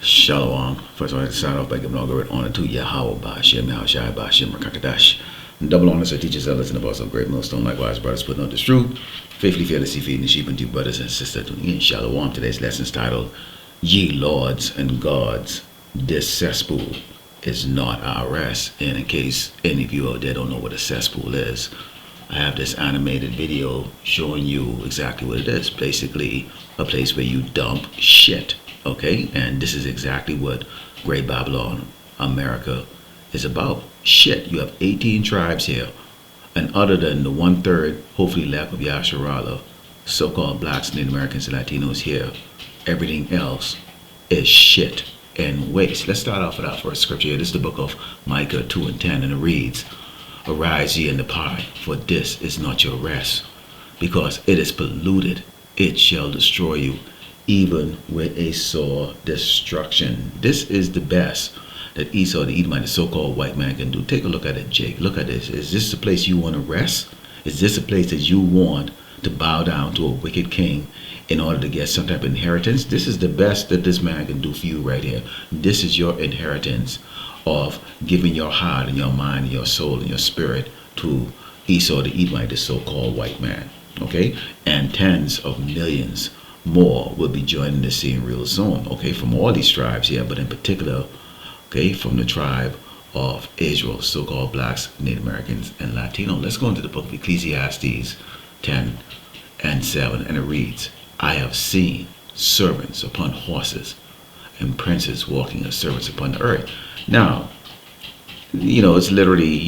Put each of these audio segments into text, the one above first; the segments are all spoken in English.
Shalom. First, I want to start off by giving all great honor to Yahweh, Ba'ashem, Yahushai, Ba'ashem, Rakakadash. And double honors to teachers, elders, and the boss of great millstone. Likewise, brothers putting on this truth. Faithfully, fearlessly feeding the sheep, and to brothers and sisters tuning in. Shalom. Today's lesson is titled, Ye Lords and Gods, this cesspool is not our rest. And in case any of you out there don't know what a cesspool is, I have this animated video showing you exactly what it is. Basically, a place where you dump shit. Okay, and this is exactly what Great Babylon, America, is about. Shit, you have 18 tribes here, and other than the 1/3, hopefully left of Yasharala, so-called blacks, Native Americans, and Latinos here, everything else is shit and waste. Let's start off with our first scripture here. This is the book of Micah 2:10, and it reads, Arise ye and depart, for this is not your rest, because it is polluted, it shall destroy you, even with a sore destruction. This is the best that Esau, the Edomite, the so-called white man, can do. Take a look at it, Jake. Look at this. Is this the place you want to rest? Is this a place that you want to bow down to a wicked king in order to get some type of inheritance? This is the best that this man can do for you right here. This is your inheritance of giving your heart and your mind and your soul and your spirit to Esau, the Edomite, the so-called white man. Okay? And tens of millions more will be joining the scene real soon, okay, from all these tribes here, but in particular, okay, from the tribe of Israel, so-called blacks, Native Americans, and Latino. Let's go into the book of Ecclesiastes 10:7, and it reads, I have seen servants upon horses and princes walking as servants upon the earth. Now, it's literally,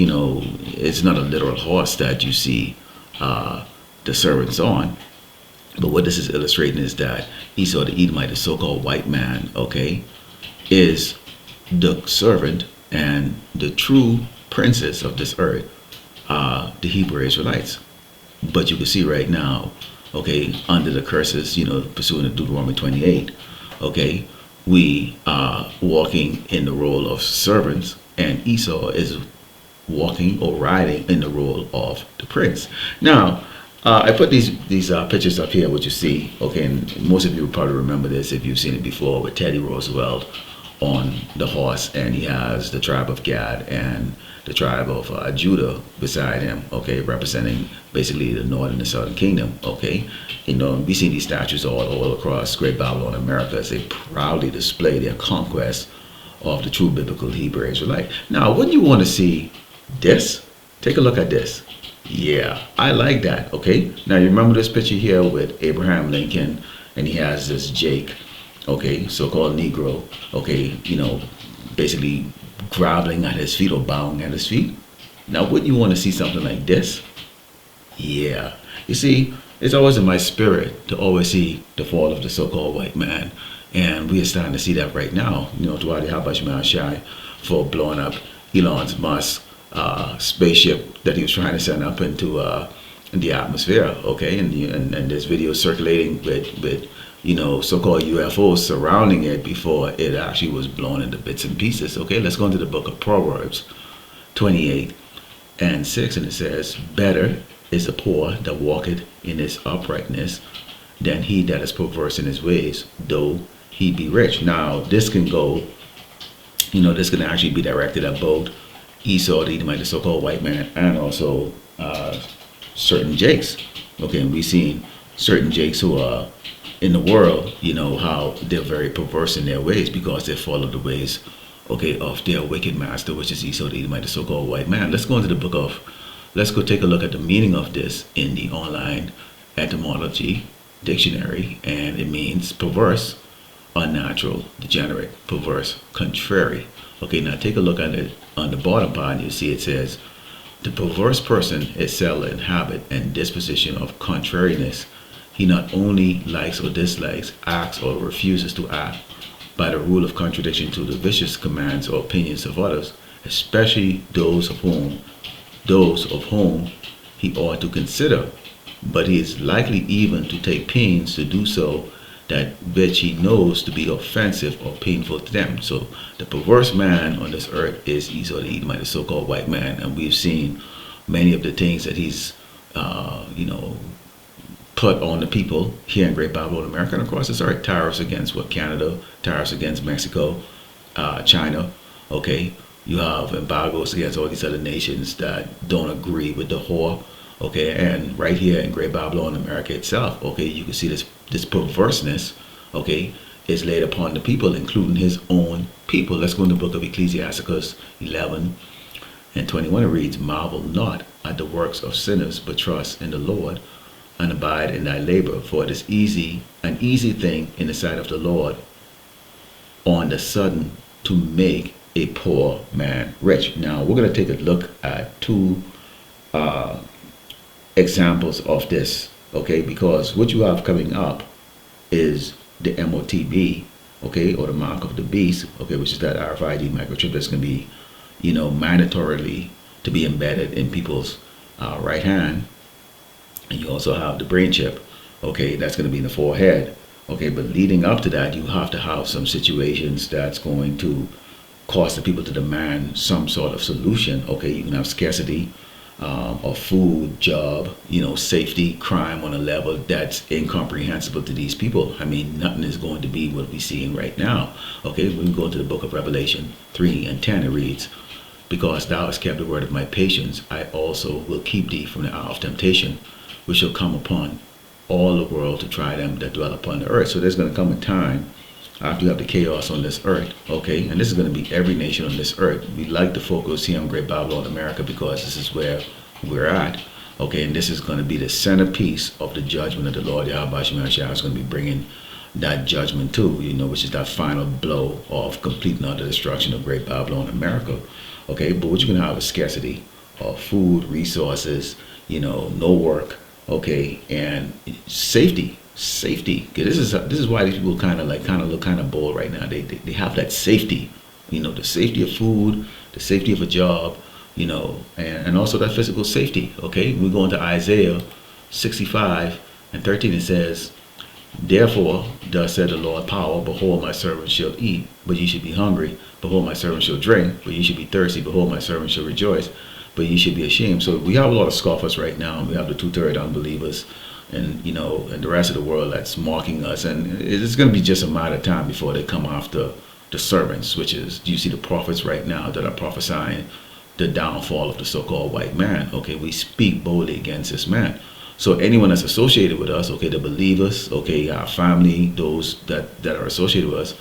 it's not a literal horse that you see the servants on. But what this is illustrating is that Esau, the Edomite, the so-called white man, okay, is the servant and the true princess of this earth, the Hebrew Israelites. But you can see right now, okay, under the curses, pursuing the Deuteronomy 28, okay, we are walking in the role of servants, and Esau is walking or riding in the role of the prince. Now, I put these pictures up here, what you see, okay, and most of you will probably remember this if you've seen it before, with Teddy Roosevelt on the horse, and he has the tribe of Gad and the tribe of Judah beside him, okay, representing basically the northern and southern kingdom, okay. We see these statues all across Great Babylon, America, as they proudly display their conquest of the true biblical Hebrew Israelite. Now, wouldn't you want to see this? Take a look at this. Yeah, I like that, okay? Now, you remember this picture here with Abraham Lincoln, and he has this Jake, okay, so-called Negro, okay, basically groveling at his feet or bowing at his feet. Now, wouldn't you want to see something like this? Yeah. You see, it's always in my spirit to always see the fall of the so-called white man, and we are starting to see that right now, throughout the Habash Shai for blowing up Elon Musk spaceship that he was trying to send up into the atmosphere, okay, and there's videos circulating with so-called UFOs surrounding it before it actually was blown into bits and pieces. Okay, let's go into the book of Proverbs 28:6, and it says, Better is the poor that walketh in his uprightness than he that is perverse in his ways, though he be rich. Now, this can go, this can actually be directed at both Esau, the Edomite, the so-called white man, and also certain Jakes. Okay, and we've seen certain Jakes who are in the world, how they're very perverse in their ways because they follow the ways, okay, of their wicked master, which is Esau, the Edomite, the so-called white man. Let's go into the book of, let's go take a look at the meaning of this in the online etymology dictionary, and it means perverse, unnatural, degenerate, perverse, contrary. Okay, now take a look at it on the bottom part, and you see it says, the perverse person is settled in habit and disposition of contrariness. He not only likes or dislikes, acts or refuses to act by the rule of contradiction to the vicious commands or opinions of others, especially those of whom he ought to consider, but he is likely even to take pains to do so that which he knows to be offensive or painful to them. So the perverse man on this earth is Esau, the Edomite, the so-called white man, and we've seen many of the things that he's put on the people here in Great Babylon, America, and across this earth. Tariffs against what? Canada, tariffs against Mexico, China. Okay, you have embargoes against all these other nations that don't agree with the whore. Okay, and right here in Great Babylon, America itself, okay, you can see this perverseness, okay, is laid upon the people, including his own people. Let's go in the book of Ecclesiasticus 11 and 21. It reads, "Marvel not at the works of sinners, but trust in the Lord, and abide in thy labor. For it is an easy thing in the sight of the Lord on the sudden to make a poor man rich." Now, we're going to take a look at two examples of this, okay, because what you have coming up is the MOTB, okay, or the mark of the beast, okay, which is that RFID microchip that's going to be, mandatorily to be embedded in people's right hand. And you also have the brain chip, okay, that's going to be in the forehead, okay, but leading up to that, you have to have some situations that's going to cause the people to demand some sort of solution, okay. You can have scarcity of food, job, safety, crime on a level that's incomprehensible to these people. I mean, nothing is going to be what we're seeing right now. Okay, when we go to the book of Revelation 3 and 10, it reads, "Because thou hast kept the word of my patience, I also will keep thee from the hour of temptation, which shall come upon all the world to try them that dwell upon the earth." So there's going to come a time after you have the chaos on this earth, okay, and this is going to be every nation on this earth. We like to focus here on Great Babylon, America, because this is where we're at, okay, and this is going to be the centerpiece of the judgment of the Lord. Yahweh Shemashah is going to be bringing that judgment too, which is that final blow of complete and utter destruction of Great Babylon, America, okay. But what you're going to have is scarcity of food, resources, no work, okay, and safety. Okay, this is why these people kind of look kind of bold right now. They have that safety, the safety of food, the safety of a job, and also that physical safety. Okay, we go into Isaiah 65 and 13. It says, "Therefore, thus said the Lord power, behold, my servant shall eat, but ye should be hungry. Behold, my servant shall drink, but ye should be thirsty. Behold, my servant shall rejoice, but ye should be ashamed." So we have a lot of scoffers right now. We have the 2/3 unbelievers, and and the rest of the world that's mocking us, and it's going to be just a matter of time before they come after the servants, which is, you see the prophets right now that are prophesying the downfall of the so-called white man. Okay, we speak boldly against this man. So anyone that's associated with us, okay, the believers, okay, our family, those that are associated with us,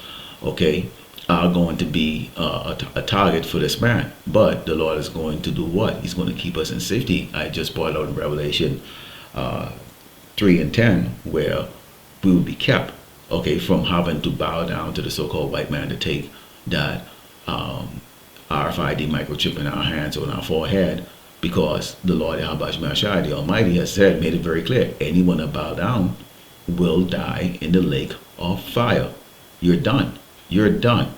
okay, are going to be a target for this man. But the Lord is going to do what? He's going to keep us in safety. I just brought out in Revelation 3 and 10, where we will be kept, okay, from having to bow down to the so-called white man to take that RFID microchip in our hands or in our forehead, because the Lord Yahweh Shemashah, the Almighty, has made it very clear, anyone that bow down will die in the lake of fire. You're done. You're done.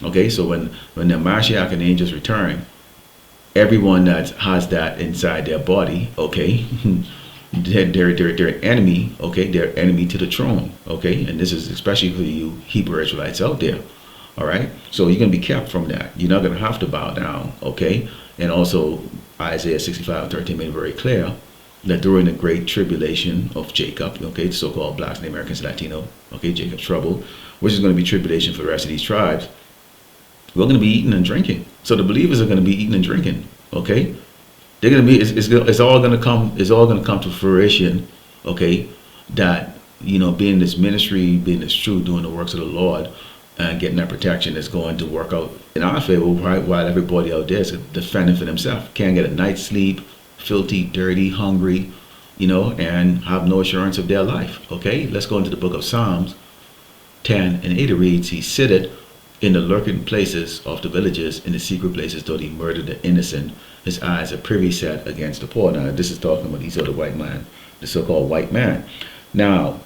Okay, so when the Mashiach and the angels return, everyone that has that inside their body, okay, they're an enemy, okay, they're enemy to the throne, okay, and this is especially for you Hebrew Israelites out there, all right, so you're going to be kept from that. You're not going to have to bow down, okay, and also Isaiah 65 and 13 made it very clear that during the great tribulation of Jacob, okay, the so-called blacks and Americans, Latino, okay, Jacob's trouble, which is going to be tribulation for the rest of these tribes, we're going to be eating and drinking. So the believers are going to be eating and drinking, okay. They're gonna be. It's all gonna come. It's all gonna come to fruition. Okay, that being this ministry, being this truth, doing the works of the Lord, and getting that protection is going to work out in our favor. Right, while everybody out there is defending for themselves, can't get a night's sleep, filthy, dirty, hungry, and have no assurance of their life. Okay, let's go into the book of Psalms 10 and 8. It reads, "He sitteth in the lurking places of the villages, in the secret places, though he murdered the innocent. His eyes are privy set against the poor." Now, this is talking about these other white man, the so-called white man. Now,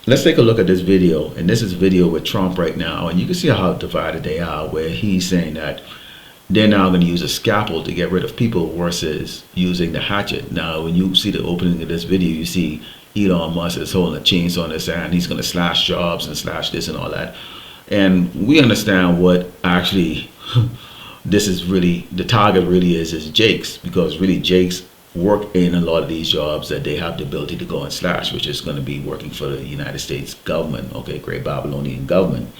let's take a look at this video. And this is a video with Trump right now. And you can see how divided they are, where he's saying that they're now going to use a scalpel to get rid of people versus using the hatchet. Now, when you see the opening of this video, you see Elon Musk is holding a chainsaw in his hand. He's going to slash jobs and slash this and all that. And we understand what actually this is really, the target really is Jake's, because really Jake's work in a lot of these jobs that they have the ability to go and slash, which is going to be working for the United States government, okay, great Babylonian government,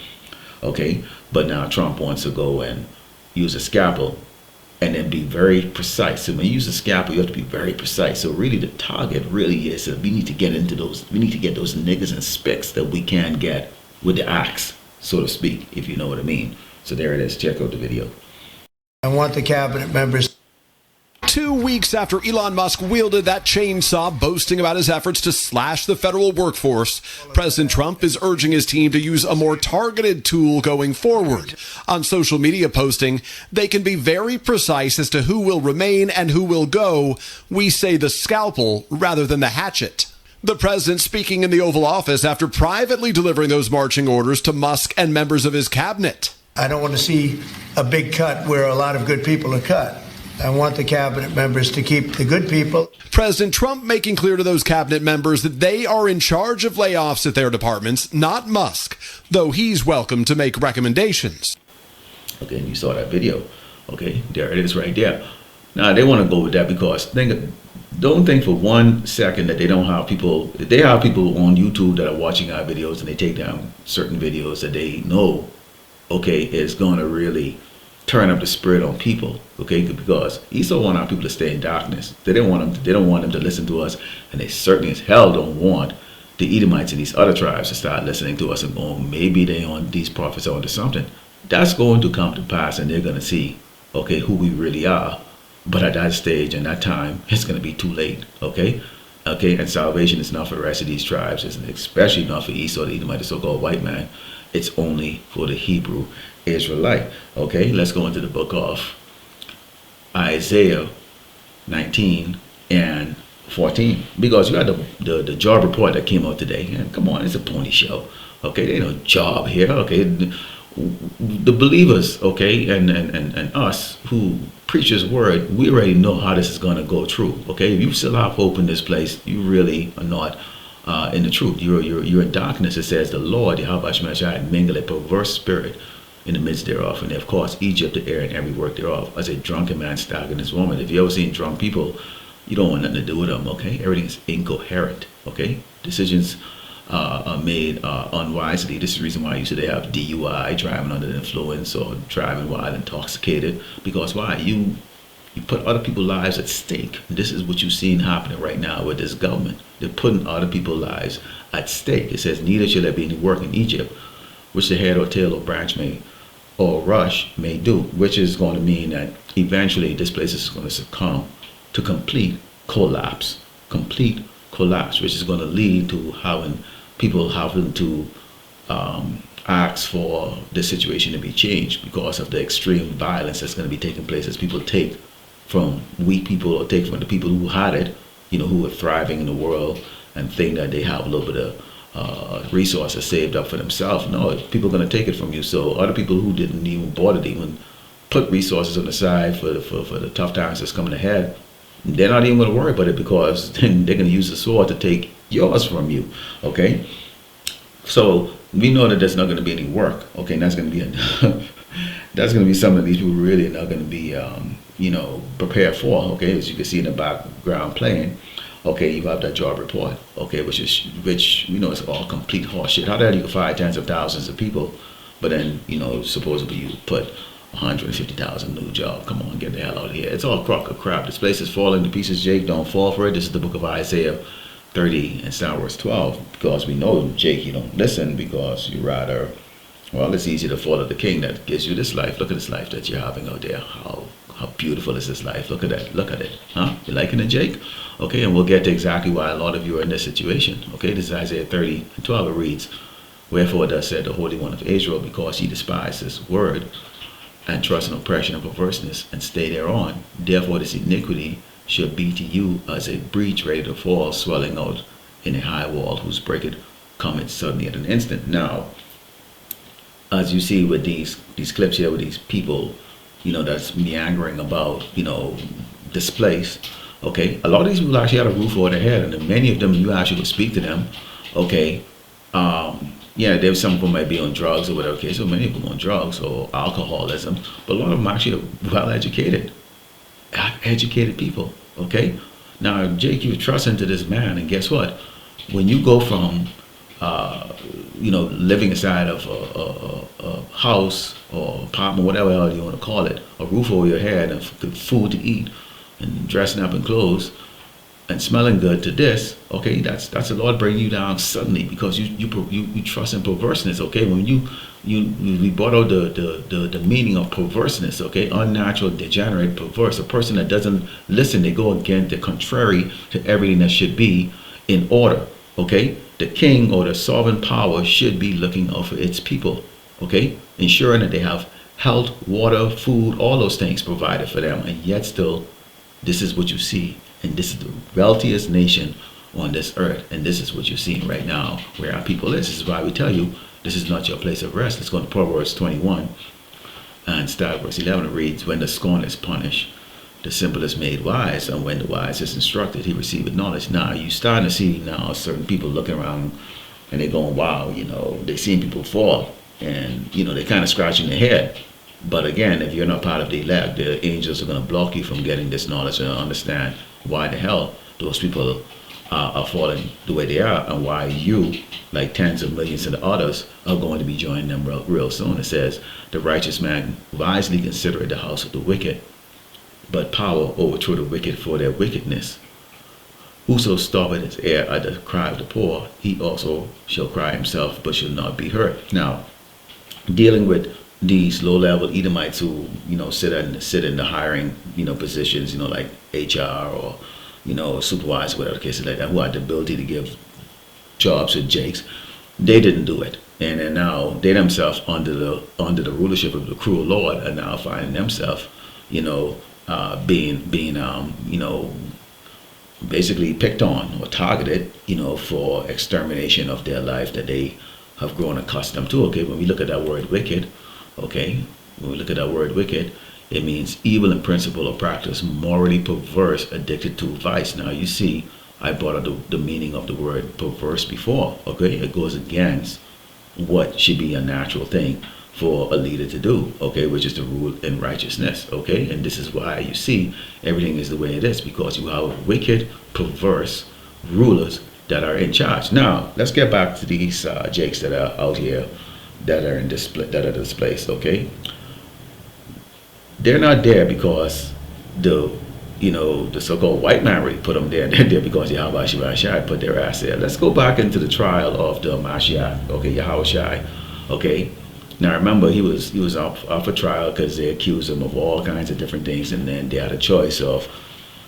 okay. But now Trump wants to go and use a scalpel and then be very precise. So when you use a scalpel, you have to be very precise. So really the target really is that we need to get into those, we need to get those niggas and specks that we can get with the axe, so to speak, if you know what I mean. So there it is. Check out the video. I want the cabinet members. 2 weeks after Elon Musk wielded that chainsaw boasting about his efforts to slash the federal workforce, President Trump is urging his team to use a more targeted tool going forward. On social media posting, they can be very precise as to who will remain and who will go. We say the scalpel rather than the hatchet. The president speaking in the Oval Office after privately delivering those marching orders to Musk and members of his cabinet. I don't want to see a big cut where a lot of good people are cut. I want the cabinet members to keep the good people. President Trump making clear to those cabinet members that they are in charge of layoffs at their departments, not Musk, though he's welcome to make recommendations. Okay, and you saw that video. Okay, there it is right there. Now, they want to go with that because don't think for 1 second that they don't have people, they have people on YouTube that are watching our videos and they take down certain videos that they know, okay, is going to really turn up the spirit on people, okay? Because he still want our people to stay in darkness. They don't want them to listen to us, and they certainly as hell don't want the Edomites and these other tribes to start listening to us and going, maybe they on these prophets onto something. That's going to come to pass, and they're going to see, okay, who we really are. But at that stage and that time, it's going to be too late, okay? Okay, and salvation is not for the rest of these tribes, especially not for Esau, the Edomite, the so-called white man. It's only for the Hebrew Israelite. Okay, let's go into the book of Isaiah 19 and 14, because you got the job report that came out today. And come on, it's a pony show. Okay, there ain't no job here. Okay, the believers, okay, and us who preach His word, we already know how this is going to go through. Okay, if you still have hope in this place, you really are not in the truth. You're in darkness. It says the Lord Yahweh Shemashai mingle a perverse spirit in the midst thereof, and they have caused Egypt to err in every work thereof, as a drunken man staggering his woman. If you ever seen drunk people, you don't want nothing to do with them. Okay, everything is incoherent. Okay, decisions are made unwisely. This is the reason why you say they have DUI, driving under the influence, or driving while intoxicated. Because why? You put other people's lives at stake. This is what you've seen happening right now with this government. They're putting other people's lives at stake. It says, neither shall there be any work in Egypt, which the head or tail or branch may or rush may do, which is going to mean that eventually this place is going to succumb to complete collapse, which is going to lead to people having to ask for the situation to be changed because of the extreme violence that's going to be taking place as people take from weak people or take from the people who had it, who are thriving in the world and think that they have a little bit of resources saved up for themselves. No, people are going to take it from you. So other people who didn't even bother to even put resources on the side for the tough times that's coming ahead, they're not even going to worry about it because then they're going to use the sword to take yours from you. Okay, so we know that there's not going to be any work. Okay, and that's going to be that's going to be something that these people really are not going to be prepared for. Okay, as you can see in the background playing. Okay, you have that job report. Okay, which is all complete horseshit. How the hell you can fire tens of thousands of people, but then supposedly you put 150,000 new job. Come on, get the hell out of here. It's all crock of crap. This place is falling to pieces. Jake, don't fall for it. This is the book of Isaiah 30 and Star Wars 12, because we know, Jake, you don't listen because you rather, well, it's easy to follow the king that gives you this life. Look at this life that you're having out there. How beautiful is this life? Look at that. Look at it. Huh? You liking it, Jake? Okay, and we'll get to exactly why a lot of you are in this situation. Okay, this is Isaiah 30 and 12. It reads, wherefore thus said the Holy One of Israel, because ye despise this word, and trust in oppression and perverseness, and stay thereon. Therefore this iniquity shall be to you as a breach ready to fall, swelling out in a high wall, whose breakage cometh suddenly at an instant. Now, as you see with these clips here with these people, that's meandering about, this place. Okay, a lot of these people actually had a roof over their head, and many of them, you actually would speak to them. Okay, there's some of them might be on drugs or whatever. Okay, so many of them on drugs or alcoholism, but a lot of them actually are well educated people. Okay, Now, Jake, you trust into this man, and guess what? When you go from, living inside of a house or apartment, whatever hell you want to call it, a roof over your head and food to eat, and dressing up in clothes and smelling good to this, okay, that's the Lord bringing you down suddenly because you trust in perverseness, okay? When we brought out the meaning of perverseness, okay? Unnatural, degenerate, perverse, a person that doesn't listen, they go against the contrary to everything that should be in order, okay? The king or the sovereign power should be looking out for its people, okay? Ensuring that they have health, water, food, all those things provided for them, and yet still, this is what you see. And this is the wealthiest nation on this earth. And this is what you're seeing right now, where our people is. This is why we tell you, this is not your place of rest. Let's go to Proverbs 21 and start verse 11. It reads, when the scorn is punished, the simple is made wise. And when the wise is instructed, he receiveth knowledge. Now, you're starting to see now certain people looking around and they're going, wow, they're seeing people fall. And, they're kind of scratching their head. But again, if you're not part of the elect, the angels are going to block you from getting this knowledge and understand why the hell those people are falling the way they are, and why you, like tens of millions of the others, are going to be joining them real soon. It says, the righteous man wisely considereth the house of the wicked, but power overthrew the wicked for their wickedness. Whoso stoppeth his ear at the cry of the poor, he also shall cry himself, but shall not be heard. Now, dealing with these low-level Edomites who, sit in the hiring, positions, like HR or, supervisor, whatever the case is like that, who had the ability to give jobs to Jakes, they didn't do it, and then now they themselves under the rulership of the cruel Lord are now finding themselves, being basically picked on or targeted, for extermination of their life that they have grown accustomed to. Okay, when we look at that word wicked. Okay, when we look at that word wicked, it means evil in principle or practice, morally perverse, addicted to vice. Now you see, I brought up the meaning of the word perverse before. Okay, it goes against what should be a natural thing for a leader to do. Okay, which is to rule in righteousness. Okay, and this is why you see everything is the way it is, because you have wicked, perverse rulers that are in charge. Now let's get back to these Jakes that are out here, that are displaced, okay? They're not there because the so-called white man really put them there. They're there because Yahweh Shai put their ass there. Let's go back into the trial of the Mashiach, okay, Yahweh Shai, okay? Now remember, he was up for trial because they accused him of all kinds of different things, and then they had a choice of,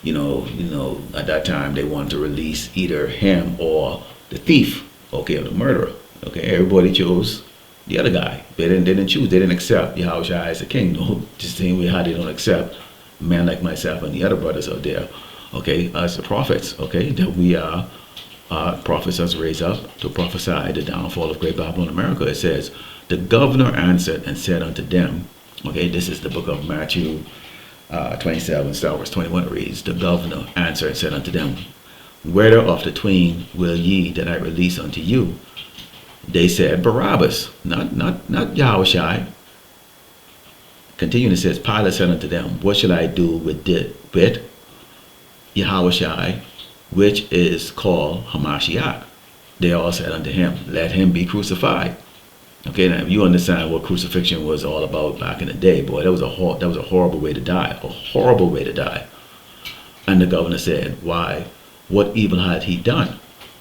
at that time they wanted to release either him or the thief, okay, or the murderer, okay? Everybody chose the other guy. They didn't choose. They didn't accept Yahweh Shai as a king. No, just the same way how they don't accept a man like myself and the other brothers out there, okay, as the prophets, okay, that we are prophets as raised up to prophesy the downfall of great Babylon, America. It says, the governor answered and said unto them, okay, this is the book of Matthew 27, start verse 21 reads, the governor answered and said unto them, whether of the twain will ye that I release unto you? They said Barabbas, not Yahweh Shai. Continuing, it says, Pilate said unto them, what shall I do with Yahweh Shai, which is called Hamashiach? They all said unto him, let him be crucified. Okay, now you understand what crucifixion was all about back in the day, boy. That was a horrible way to die, a horrible way to die. And the governor said, why? What evil had he done?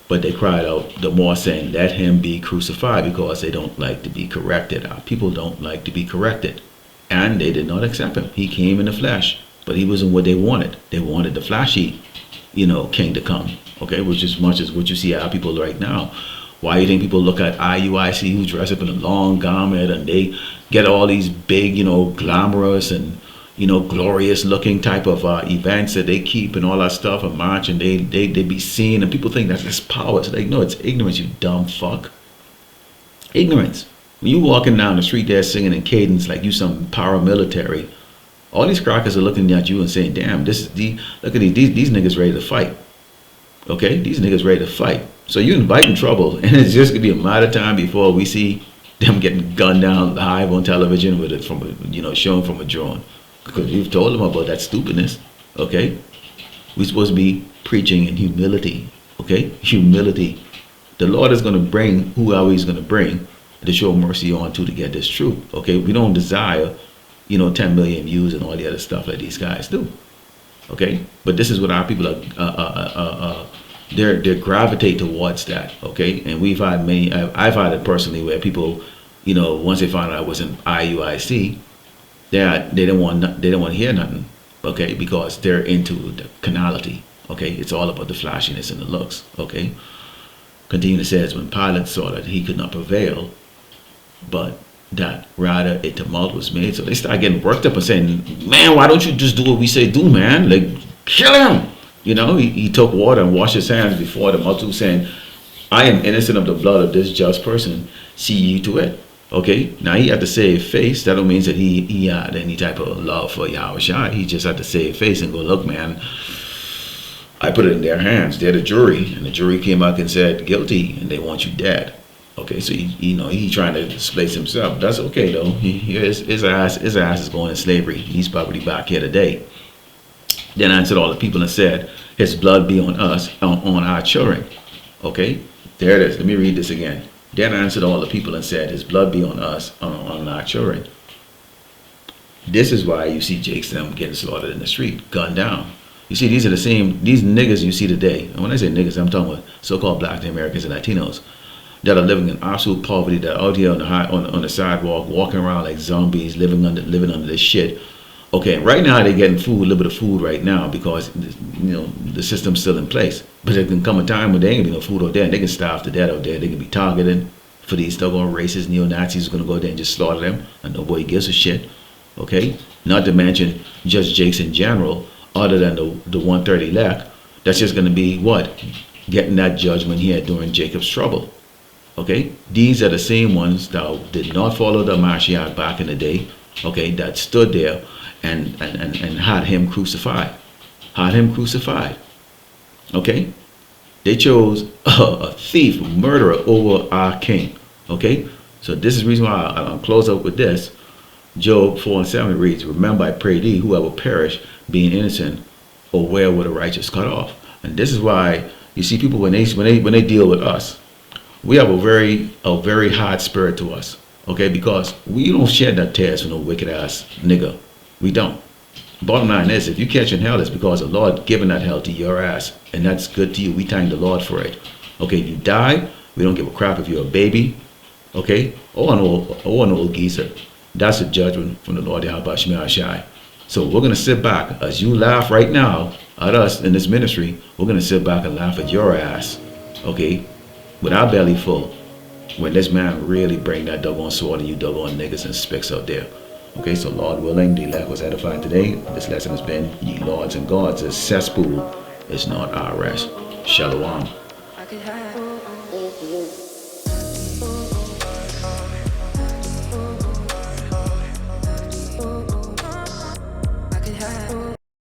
But they cried out the more, saying, let him be crucified, because they don't like to be corrected. Our people don't like to be corrected. And they did not accept him. He came in the flesh, but he wasn't what they wanted. They wanted the flashy, king to come. Okay, which is much as what you see our people right now. Why do you think people look at IUIC who dress up in a long garment and they get all these big, glamorous and glorious looking type of events that they keep and all that stuff and march, and they be seen, and people think that's this power. It's like, no, it's ignorance, you dumb fuck. Ignorance. When you walking down the street there singing in cadence like you some paramilitary, all these crackers are looking at you and saying, damn, look at these niggas ready to fight. Okay, these niggas ready to fight. So you're inviting trouble, and it's just gonna be a matter of time before we see them getting gunned down live on television with it shown from a drone. Because you've told them about that stupidness, okay? We're supposed to be preaching in humility. Okay? Humility. The Lord is going to bring whoever He's going to bring to show mercy on to get this truth. Okay? We don't desire, 10 million views and all the other stuff that these guys do. Okay? But this is what our people are, they gravitate towards that. Okay? And we've had many, I've had it personally where people, once they found out I was in IUIC, they didn't want to hear nothing. Okay? Because they're into the carnality. Okay? It's all about the flashiness and the looks. Okay? Continue to say, when Pilate saw that he could not prevail, but that rather a tumult was made. So they start getting worked up and saying, man, why don't you just do what we say do, man? Like, kill him. He took water and washed his hands before the multitude, saying, I am innocent of the blood of this just person. See ye to it. Okay? Now he had to save face. That don't mean that he had any type of love for Yahweh Shai. He just had to save face and go, look, man, I put it in their hands. They're the jury. And the jury came back and said, guilty, and they want you dead. Okay, so he trying to displace himself. That's okay though. His ass is going in slavery. He's probably back here today. Then answered all the people and said, his blood be on us, on our children. Okay, there it is. Let me read this again. Then answered all the people and said, his blood be on us, on our children. This is why you see Jakes them getting slaughtered in the street, gunned down. You see, these niggas you see today. And when I say niggas, I'm talking about so-called Black Americans and Latinos that are living in absolute poverty, that are out here on the sidewalk, walking around like zombies, living under this shit. Okay, right now they're getting food, a little bit of food right now because the system's still in place. But there can come a time when there ain't gonna be no food out there, and they can starve to death out there. They can be targeted for these doggone racist neo-Nazis who's gonna go there and just slaughter them, and nobody gives a shit. Okay, not to mention just Jakes in general, other than the 130 elect, that's just gonna be what? Getting that judgment here during Jacob's trouble. Okay, these are the same ones that did not follow the Mashiach back in the day. Okay, that stood there and had him crucified. Okay, they chose a thief, a murderer over our king. Okay, so this is the reason why I'll close up with this. Job 4:7 reads, remember I pray thee, whoever perish, being innocent, or where were the righteous cut off? And this is why you see people when they deal with us, we have a very hard spirit to us. Okay, because we don't shed that tears for no wicked ass nigga. We don't. Bottom line is, if you catch in hell, it's because the Lord giving that hell to your ass, and that's good to you. We thank the Lord for it. Okay, if you die, we don't give a crap if you're a baby, okay, or an old geezer. That's a judgment from the Lord Yahweh Shai. So we're gonna sit back as you laugh right now at us in this ministry. We're gonna sit back and laugh at your ass, okay, with our belly full, when this man really bring that doggone sword and you doggone niggas and specks out there. Okay, so Lord willing, the elect was edified today. This lesson has been, ye lords and gods, a cesspool is not our rest. Shalom.